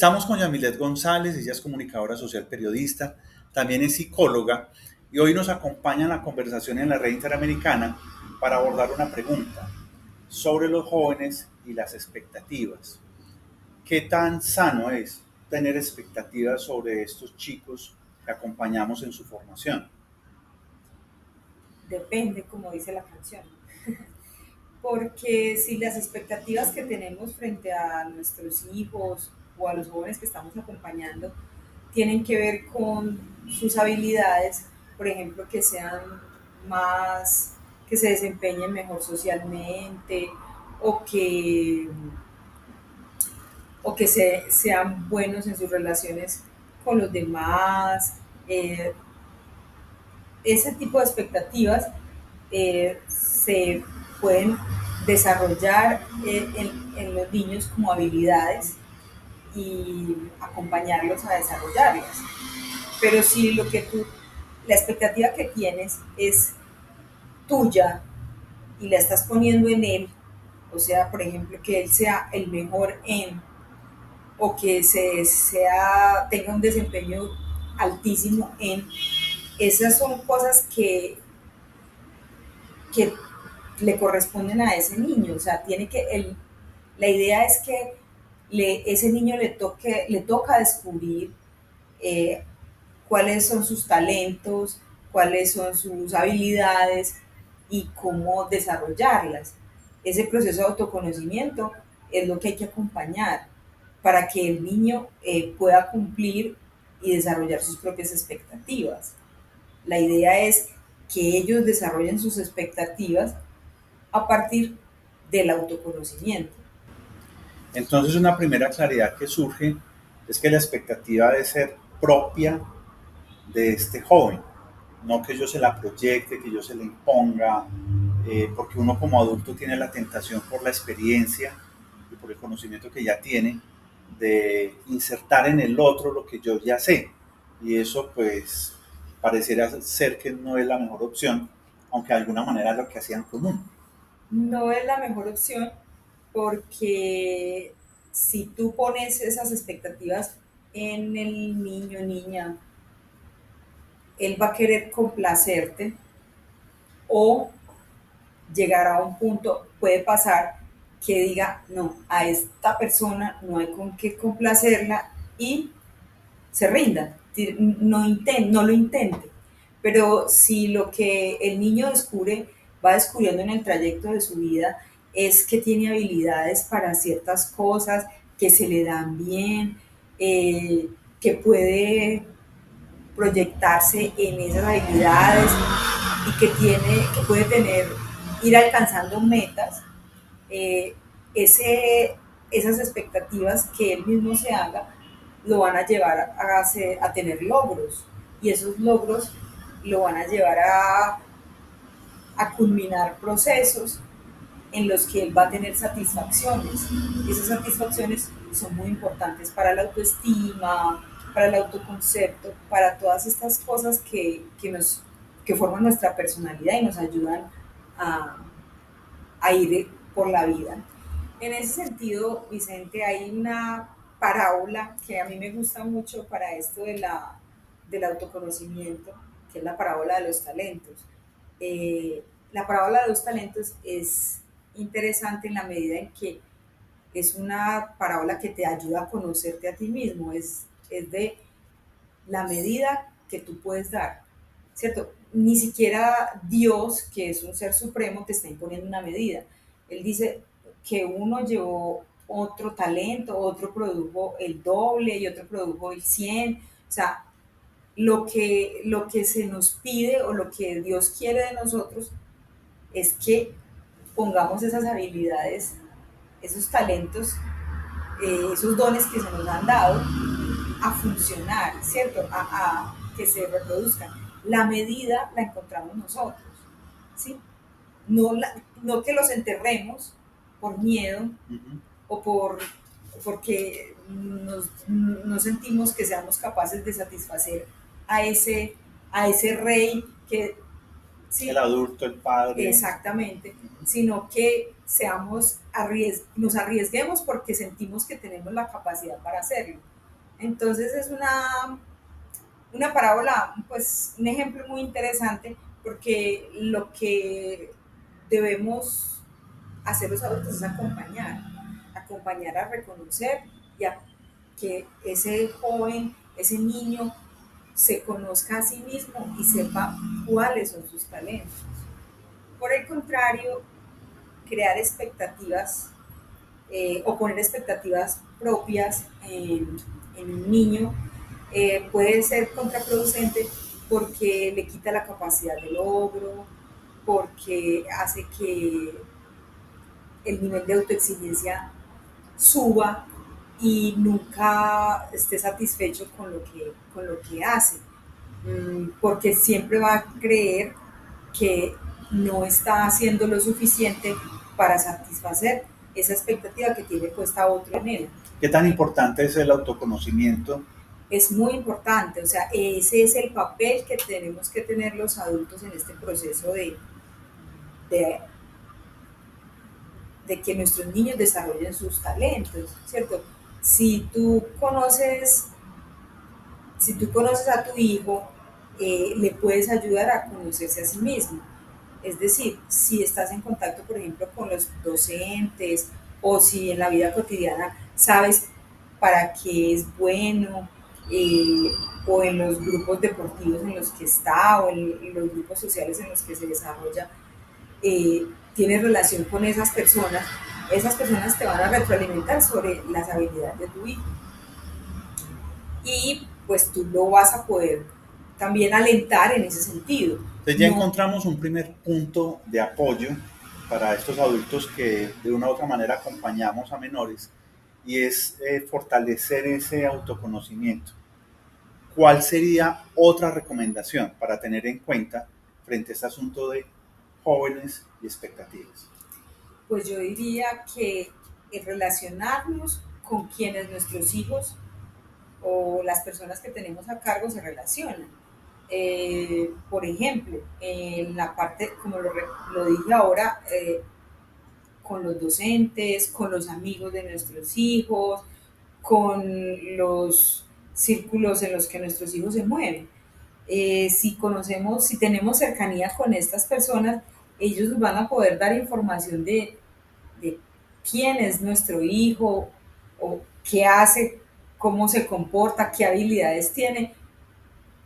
Estamos con Yamilet González, ella es comunicadora social periodista, también es psicóloga y hoy nos acompaña en la conversación en la red interamericana para abordar una pregunta sobre los jóvenes y las expectativas. ¿Qué tan sano es tener expectativas sobre estos chicos que acompañamos en su formación? Depende, como dice la canción. Porque si las expectativas que tenemos frente a nuestros hijos o a los jóvenes que estamos acompañando tienen que ver con sus habilidades, por ejemplo, que sean más, que se desempeñen mejor socialmente o que, sean buenos en sus relaciones con los demás, ese tipo de expectativas se pueden desarrollar en los niños como habilidades y acompañarlos a desarrollarlas. Pero si la expectativa que tienes es tuya y la estás poniendo en él, o sea, por ejemplo, que él sea el mejor o que tenga un desempeño altísimo esas son cosas que le corresponden a ese niño. O sea, la idea es que ese niño le toca descubrir eh, cuáles son sus talentos, cuáles son sus habilidades y cómo desarrollarlas. Ese proceso de autoconocimiento es lo que hay que acompañar para que el niño pueda cumplir y desarrollar sus propias expectativas. La idea es que ellos desarrollen sus expectativas a partir del autoconocimiento. Entonces, una primera claridad que surge es que la expectativa debe ser propia de este joven, no que yo se la proyecte, que yo se la imponga, porque uno como adulto tiene la tentación por la experiencia y por el conocimiento que ya tiene de insertar en el otro lo que yo ya sé. Y eso pues pareciera ser que no es la mejor opción, aunque de alguna manera es lo que hacían común. No es la mejor opción porque si tú pones esas expectativas en el niño, niña, él va a querer complacerte o llegar a un punto, puede pasar que diga, no, a esta persona no hay con qué complacerla y se rinda, no lo intente. Pero si lo que el niño va descubriendo en el trayecto de su vida, es que tiene habilidades para ciertas cosas, que se le dan bien, que puede proyectarse en esas habilidades y que puede ir alcanzando metas, eh, esas expectativas que él mismo se haga lo van a llevar a tener logros y esos logros lo van a llevar a culminar procesos en los que él va a tener satisfacciones. Y esas satisfacciones son muy importantes para la autoestima, para el autoconcepto, para todas estas cosas que forman nuestra personalidad y nos ayudan a, a ir por la vida. En ese sentido, Vicente, hay una parábola que a mí me gusta mucho para esto del autoconocimiento, que es la parábola de los talentos. La parábola de los talentos es interesante en la medida en que es una parábola que te ayuda a conocerte a ti mismo, es de la medida que tú puedes dar, ¿cierto? Ni siquiera Dios, que es un ser supremo, te está imponiendo una medida. Él dice que uno llevó otro talento, otro produjo el doble y otro produjo el 100. O sea, lo que se nos pide o lo que Dios quiere de nosotros es que pongamos esas habilidades, esos talentos, esos dones que se nos han dado a funcionar, ¿cierto? Que se reproduzcan. La medida la encontramos nosotros, ¿sí? No que los enterremos por miedo Uh-huh. o porque no sentimos que seamos capaces de satisfacer a ese, a ese rey que, El sí, adulto, el padre. exactamente, Uh-huh. sino que nos arriesguemos porque sentimos que tenemos la capacidad para hacerlo. Entonces es una parábola, pues un ejemplo muy interesante, porque lo que debemos hacer los adultos es acompañar a reconocer y a que ese joven, ese niño se conozca a sí mismo y sepa cuáles son sus talentos. Por el contrario, crear expectativas o poner expectativas propias en un niño puede ser contraproducente porque le quita la capacidad de logro, porque hace que el nivel de autoexigencia suba y nunca esté satisfecho con lo que hace, porque siempre va a creer que no está haciendo lo suficiente para satisfacer esa expectativa que tiene puesta a otro en él. ¿Qué tan importante es el autoconocimiento? Es muy importante, o sea, ese es el papel que tenemos que tener los adultos en este proceso de, de que nuestros niños desarrollen sus talentos, ¿cierto? Si tú conoces, si tú conoces a tu hijo, le puedes ayudar a conocerse a sí mismo. Es decir, si estás en contacto, por ejemplo, con los docentes o si en la vida cotidiana sabes para qué es bueno, eh, o en los grupos deportivos en los que está o en los grupos sociales en los que se desarrolla, tienes relación con esas personas te van a retroalimentar sobre las habilidades de tu hijo y pues tú lo vas a poder también alentar en ese sentido. Entonces ya No, encontramos un primer punto de apoyo para estos adultos que de una u otra manera acompañamos a menores y es fortalecer ese autoconocimiento. ¿Cuál sería otra recomendación para tener en cuenta frente a este asunto de jóvenes y expectativas? pues yo diría que el relacionarnos con quienes nuestros hijos o las personas que tenemos a cargo se relacionan. Por ejemplo, en la parte, como lo dije ahora, con los docentes, con los amigos de nuestros hijos, con los círculos en los que nuestros hijos se mueven. Si conocemos, si tenemos cercanía con estas personas, ellos nos van a poder dar información de quién es nuestro hijo o qué hace, cómo se comporta, qué habilidades tiene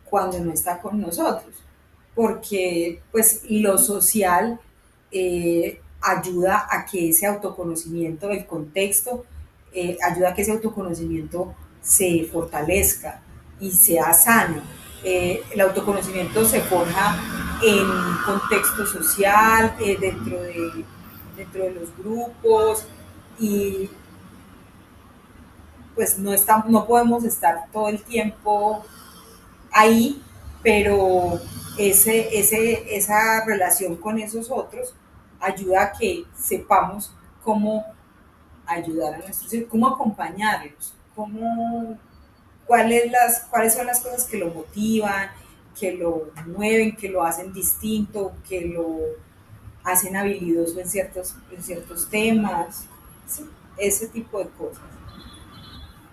cuando no está con nosotros. Porque pues lo social ayuda a que ese autoconocimiento del contexto, ayuda a que ese autoconocimiento se fortalezca y sea sano. El autoconocimiento se forja en contexto social, dentro de los grupos y pues no podemos estar todo el tiempo ahí, pero esa relación con esos otros ayuda a que sepamos cómo ayudar a nuestros hijos, cómo acompañarlos, cuáles son las cosas que lo motivan, que lo mueven, que lo hacen distinto, que lo hacen habilidoso en ciertos temas, ¿sí? Ese tipo de cosas.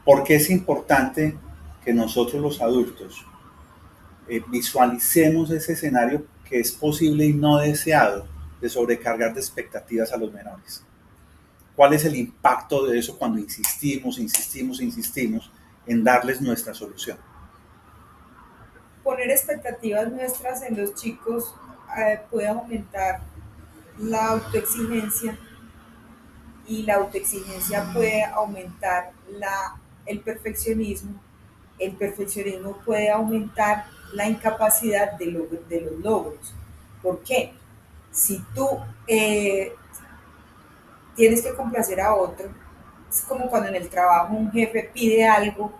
¿Por qué es importante que nosotros los adultos visualicemos ese escenario que es posible y no deseado de sobrecargar de expectativas a los menores? ¿Cuál es el impacto de eso cuando insistimos, insistimos, insistimos en darles nuestra solución? Poner expectativas nuestras en los chicos puede aumentar la autoexigencia y la autoexigencia puede aumentar el perfeccionismo puede aumentar la incapacidad de los logros. ¿Por qué? Si tú tienes que complacer a otro, es como cuando en el trabajo un jefe pide algo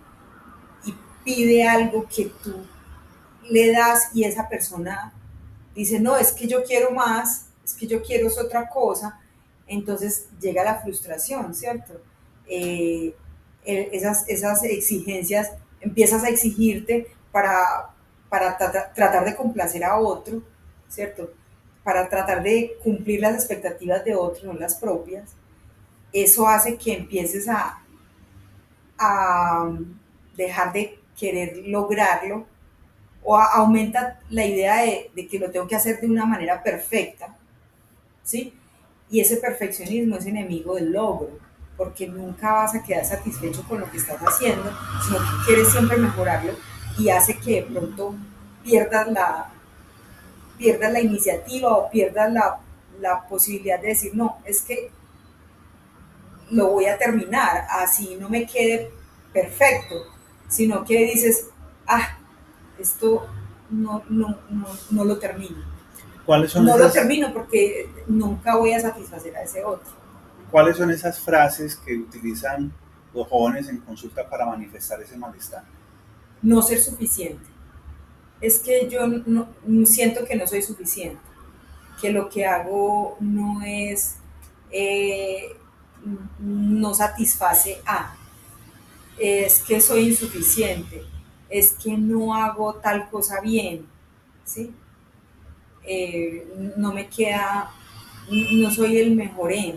y pide algo que tú le das y esa persona dice, no, es que yo quiero más, es que yo quiero es otra cosa, entonces llega la frustración, ¿cierto? Eh, esas exigencias, empiezas a exigirte para tratar de complacer a otro, ¿cierto? Para tratar de cumplir las expectativas de otro, no las propias. Eso hace que empieces a dejar de querer lograrlo, o aumenta la idea de que lo tengo que hacer de una manera perfecta, ¿sí? Y ese perfeccionismo es enemigo del logro, porque nunca vas a quedar satisfecho con lo que estás haciendo, sino que quieres siempre mejorarlo y hace que de pronto pierdas la, pierdas la iniciativa o pierdas la posibilidad de decir, no, es que lo voy a terminar, así no me quede perfecto, sino que dices, ah, esto no lo termino. ¿Cuáles son No lo esas, termino porque nunca voy a satisfacer a ese otro. cuáles son esas frases que utilizan los jóvenes en consulta para manifestar ese malestar? No ser suficiente. Es que yo siento que no soy suficiente, que lo que hago no es, eh, no satisface a, es que soy insuficiente, es que no hago tal cosa bien, ¿sí? No me queda, no soy el mejor en,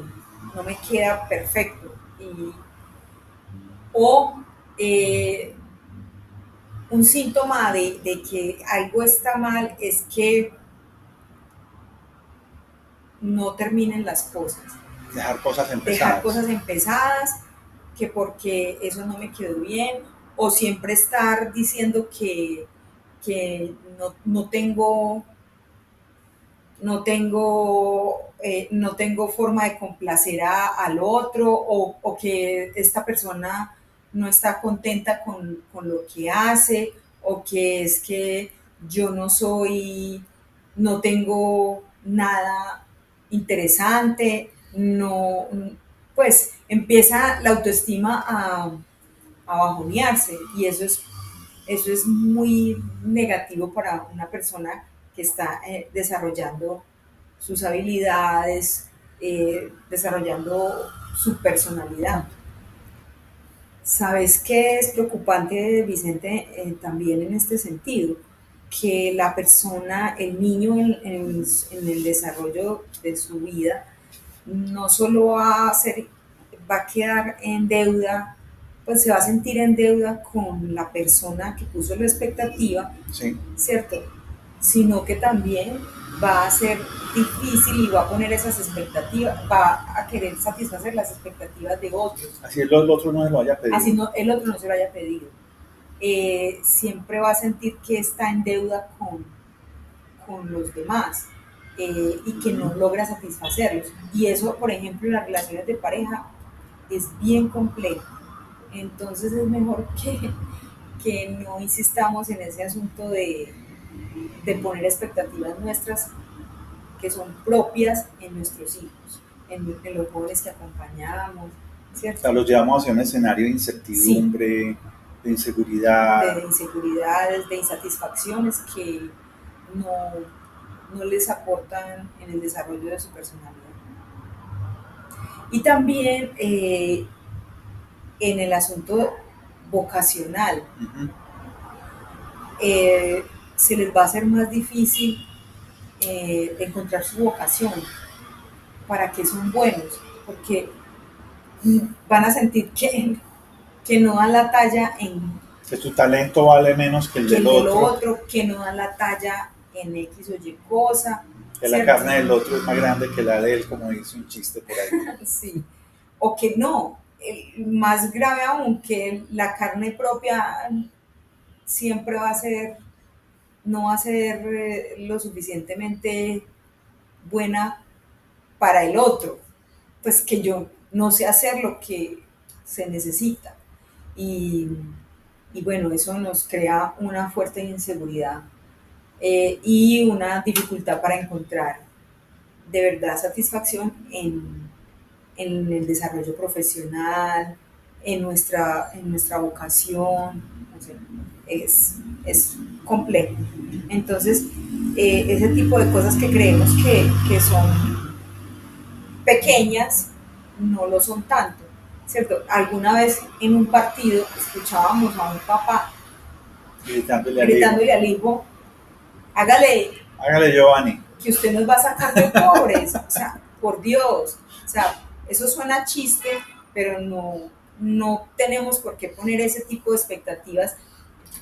no me queda perfecto. O un síntoma de que algo está mal es que no terminen las cosas. Dejar cosas Dejar empezadas. cosas empezadas, que porque eso no me quedó bien, o siempre estar diciendo que no tengo no tengo forma de complacer al otro, o que esta persona no está contenta con lo que hace, o que es que yo no tengo nada interesante, no, pues empieza la autoestima a bajonearse, y eso es muy negativo para una persona que está desarrollando sus habilidades, desarrollando su personalidad. ¿Sabes qué es preocupante, Vicente, también en este sentido? Que la persona, el niño en el desarrollo de su vida, no solo va a quedar en deuda, pues se va a sentir en deuda con la persona que puso la expectativa, Sí. ¿cierto? Sino que también va a ser difícil y va a poner esas expectativas, va a querer satisfacer las expectativas de otros. Así el otro no se lo haya pedido. Así no, el otro no se lo haya pedido. Siempre va a sentir que está en deuda con los demás, y que no logra satisfacerlos. Y eso, por ejemplo, en las relaciones de pareja es bien complejo. Entonces es mejor que no insistamos en ese asunto de poner expectativas nuestras que son propias en nuestros hijos, en los jóvenes que acompañamos, O ¿cierto? sea, los llevamos hacia un escenario de Sí, incertidumbre, de inseguridad. de inseguridades, de insatisfacciones que no, no les aportan en el desarrollo de su personalidad. Y también en el asunto vocacional, Ujú. se les va a hacer más difícil encontrar su vocación, para qué son buenos, porque van a sentir que no dan la talla Que tu talento vale menos que el que del el de lo otro, otro, que no dan la talla en X o Y cosa, que la ¿cierto? carne del otro es más grande que la de él, como dice un chiste por ahí. Sí. O que no, más grave aún, que la carne propia siempre va a ser, no va a ser lo suficientemente buena para el otro, pues que yo no sé hacer lo que se necesita. Y, y bueno, eso nos crea una fuerte inseguridad, y una dificultad para encontrar de verdad satisfacción en el desarrollo profesional, en nuestra vocación. O sea, es complejo. Entonces, ese tipo de cosas que creemos que son pequeñas, no lo son tanto, ¿cierto? Alguna vez en un partido escuchábamos a un papá Gritándole al hijo. gritándole al hijo, hágale, Hágale, Giovanni. que usted nos va a sacar de pobres, o sea, por Dios, o sea, eso suena chiste, pero no, no tenemos por qué poner ese tipo de expectativas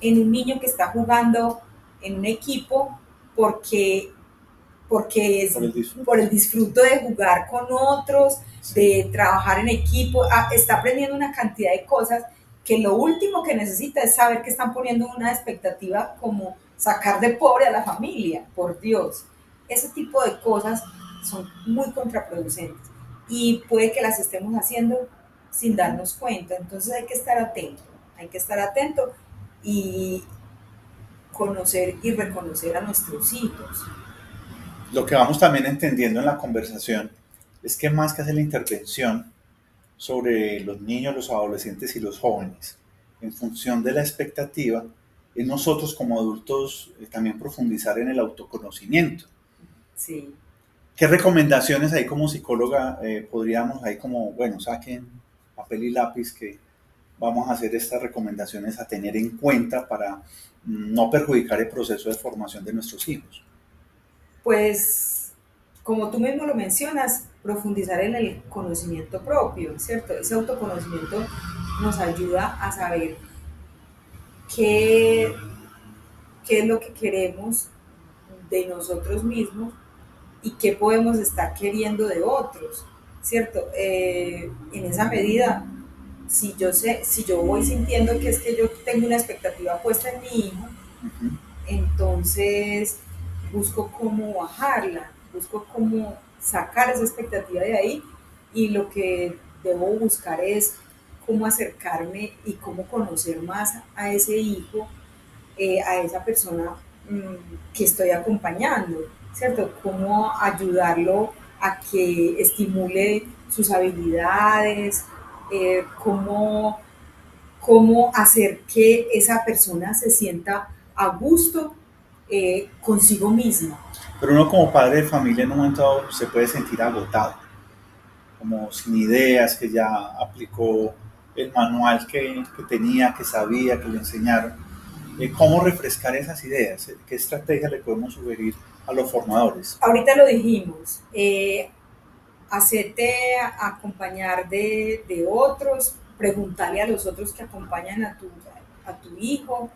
en un niño que está jugando en un equipo porque, porque es por el disfrute. por el disfrute de jugar con otros, Sí. de trabajar en equipo, está aprendiendo una cantidad de cosas que lo último que necesita es saber que están poniendo una expectativa como sacar de pobre a la familia, por Dios. Ese tipo de cosas son muy contraproducentes y puede que las estemos haciendo sin darnos cuenta. Entonces hay que estar atento y conocer y reconocer a nuestros hijos. Lo que vamos también entendiendo en la conversación es que más que hacer la intervención sobre los niños, los adolescentes y los jóvenes, en función de la expectativa, es nosotros como adultos también profundizar en el autoconocimiento. Sí. ¿Qué recomendaciones ahí como psicóloga podríamos, ahí como, bueno, saquen papel y lápiz que vamos a hacer estas recomendaciones a tener en cuenta para no perjudicar el proceso de formación de nuestros hijos? Pues, como tú mismo lo mencionas, profundizar en el conocimiento propio, ¿cierto? Ese autoconocimiento nos ayuda a saber qué, qué es lo que queremos de nosotros mismos y qué podemos estar queriendo de otros, ¿cierto? En esa medida, si yo voy sintiendo que es que yo tengo una expectativa puesta en mi hijo, Ujú. entonces busco cómo bajarla, busco cómo sacar esa expectativa de ahí y lo que debo buscar es cómo acercarme y cómo conocer más a ese hijo, a esa persona que estoy acompañando, ¿cierto? Cómo ayudarlo a que estimule sus habilidades, cómo, cómo hacer que esa persona se sienta a gusto consigo misma. Pero uno como padre de familia en un momento dado se puede sentir agotado, como sin ideas, que ya aplicó el manual que tenía, que sabía, que le enseñaron. ¿Cómo refrescar esas ideas? ¿Qué estrategia le podemos sugerir a los formadores? Ahorita lo dijimos, hacerte acompañar de otros, preguntarle a los otros que acompañan a tu hijo,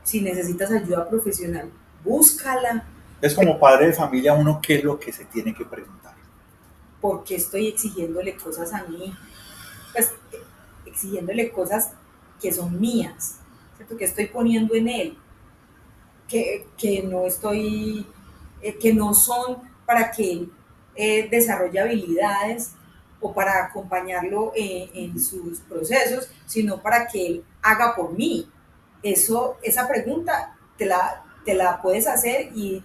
si necesitas ayuda profesional, búscala. Es como padre de familia uno qué es lo que se tiene que preguntar. ¿Por qué estoy exigiéndole cosas a mi hijo? Pues exigiéndole cosas que son mías, ¿cierto? Que estoy poniendo en él, que no estoy, que no son para que él desarrolle habilidades o para acompañarlo en sus procesos, sino para que él haga por mí. Esa pregunta te la puedes hacer y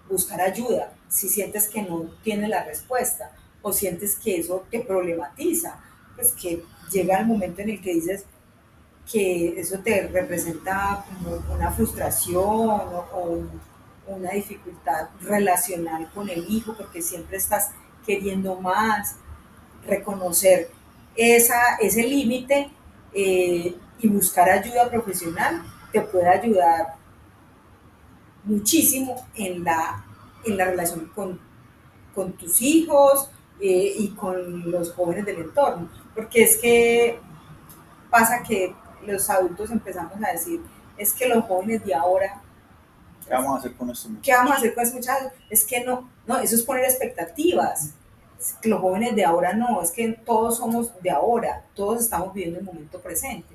buscar ayuda si sientes que no tienes la respuesta o sientes que eso te problematiza, pues que llega el momento en el que dices que eso te representa como una frustración una dificultad relacional con el hijo porque siempre estás queriendo más, reconocer ese límite y buscar ayuda profesional te puede ayudar muchísimo en la relación con tus hijos y con los jóvenes del entorno. Porque es que pasa que los adultos empezamos a decir, es que los jóvenes de ahora, ¿Qué vamos a hacer con estos ¿qué vamos a muchachos? hacer con esos muchachos? Es que no, eso es poner expectativas. Los jóvenes de ahora no, es que todos somos de ahora, todos estamos viviendo el momento presente.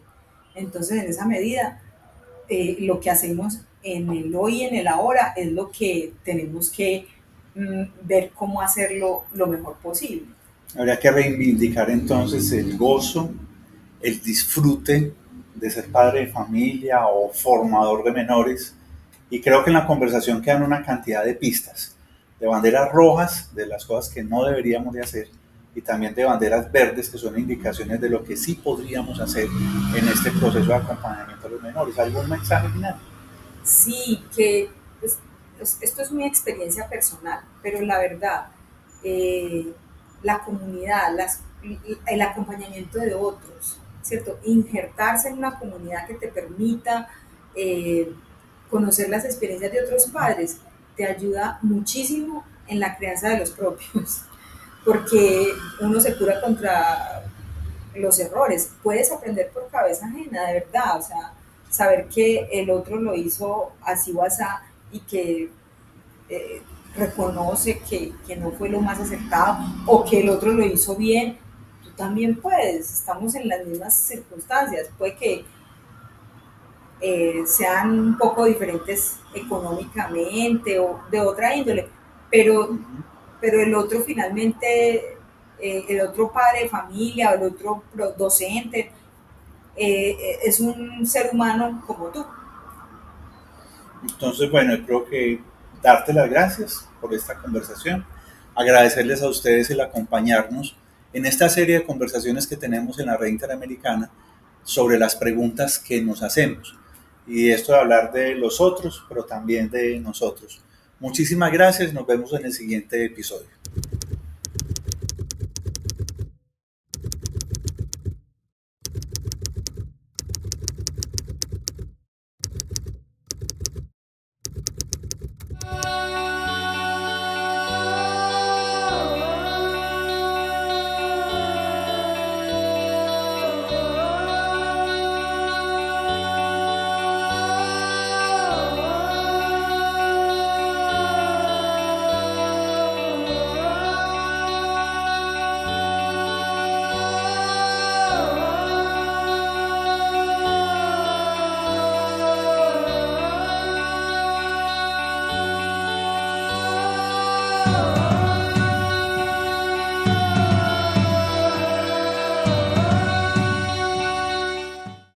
Entonces, en esa medida, lo que hacemos en el hoy y en el ahora es lo que tenemos que ver cómo hacerlo lo mejor posible. Habría que reivindicar entonces el gozo, el disfrute de ser padre de familia o formador de menores. Y creo que en la conversación quedan una cantidad de pistas, de banderas rojas, de las cosas que no deberíamos de hacer, y también de banderas verdes, que son indicaciones de lo que sí podríamos hacer en este proceso de acompañamiento a los menores. ¿Algún mensaje final? Sí, que pues, esto es mi experiencia personal, pero la verdad, eh, la comunidad, el acompañamiento de otros, ¿cierto? Injertarse en una comunidad que te permita eh, conocer las experiencias de otros padres te ayuda muchísimo en la crianza de los propios, porque uno se cura contra los errores. Puedes aprender por cabeza ajena, de verdad, o sea, saber que el otro lo hizo así o así y que eh, reconoce que no fue lo más acertado o que el otro lo hizo bien, tú también puedes, estamos en las mismas circunstancias, puede que sean un poco diferentes económicamente o de otra índole, pero, Ujú. pero el otro finalmente, el otro padre de familia o el otro docente, es un ser humano como tú. Entonces, bueno, yo creo que darte las gracias por esta conversación, agradecerles a ustedes el acompañarnos en esta serie de conversaciones que tenemos en la red interamericana sobre las preguntas que nos hacemos. Y esto de hablar de los otros, pero también de nosotros. Muchísimas gracias, nos vemos en el siguiente episodio.